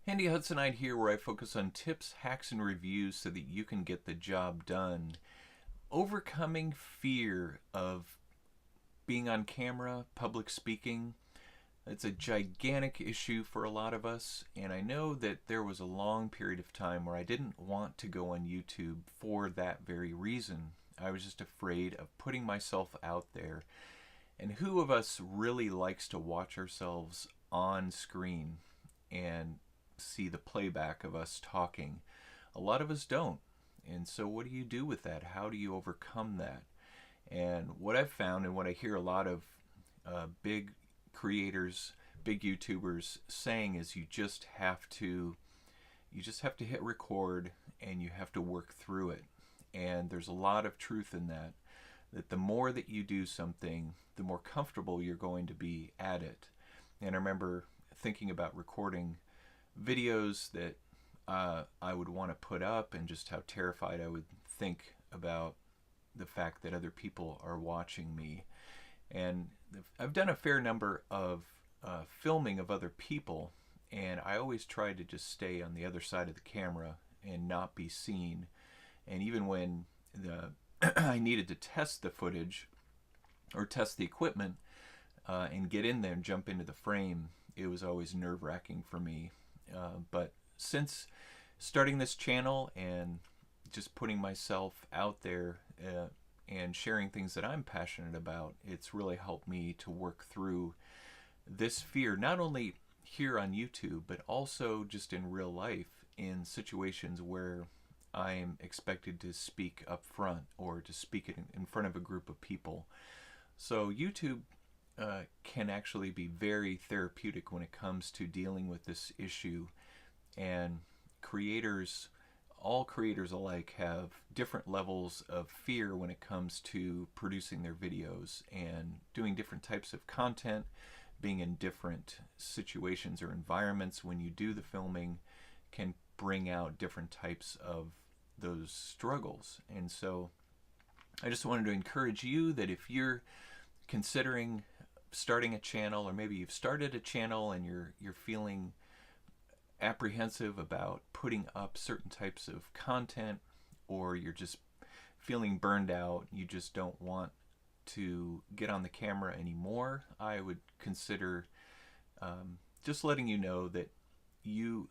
Handy Hudsonite here, where I focus on tips, hacks, and reviews so that you can get the job done. Overcoming fear of being on camera, public speaking, it's a gigantic issue for a lot of us, and I know that there was a long period of time where I didn't want to go on YouTube for that very reason. I was just afraid of putting myself out there. And who of us really likes to watch ourselves on screen and see the playback of us talking? A lot of us don't. And so what do you do with that? How do you overcome that? And what I've found, and what I hear a lot of big creators, big YouTubers saying, is you just have to hit record and you have to work through it. And there's a lot of truth in that. That the more that you do something, the more comfortable you're going to be at it. And I remember thinking about recording videos that I would want to put up, and just how terrified I would think about the fact that other people are watching me. And I've done a fair number of filming of other people, and I always tried to just stay on the other side of the camera and not be seen. And even when I needed to test the footage or test the equipment and get in there and jump into the frame, it was always nerve-wracking for me. But since starting this channel and just putting myself out there and sharing things that I'm passionate about, it's really helped me to work through this fear, not only here on YouTube, but also just in real life, in situations where I'm expected to speak up front or to speak in front of a group of people. So YouTube can actually be very therapeutic when it comes to dealing with this issue. And creators, all creators alike, have different levels of fear when it comes to producing their videos and doing different types of content, being in different situations or environments when you do the filming can bring out different types of those struggles. And so I just wanted to encourage you that if you're considering starting a channel, or maybe you've started a channel and you're feeling apprehensive about putting up certain types of content, or you're just feeling burned out, you just don't want to get on the camera anymore, I would consider just letting you know that you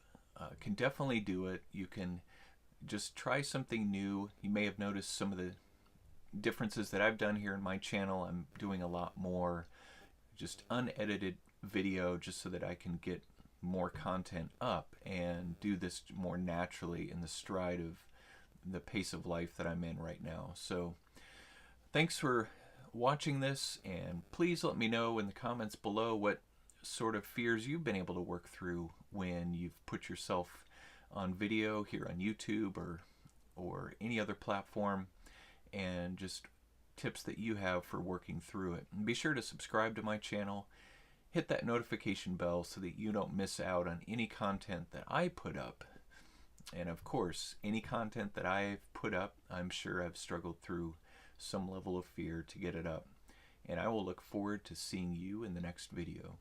can definitely do it. You can just try something new. You may have noticed some of the differences that I've done here in my channel. I'm doing a lot more just unedited video, just so that I can get more content up and do this more naturally in the stride of the pace of life that I'm in right now. So thanks for watching this, and please let me know in the comments below what sort of fears you've been able to work through when you've put yourself on video here on YouTube or any other platform, and just tips that you have for working through it. And be sure to subscribe to my channel, hit that notification bell so that you don't miss out on any content that I put up. And of course, any content that I've put up, I'm sure I've struggled through some level of fear to get it up. And I will look forward to seeing you in the next video.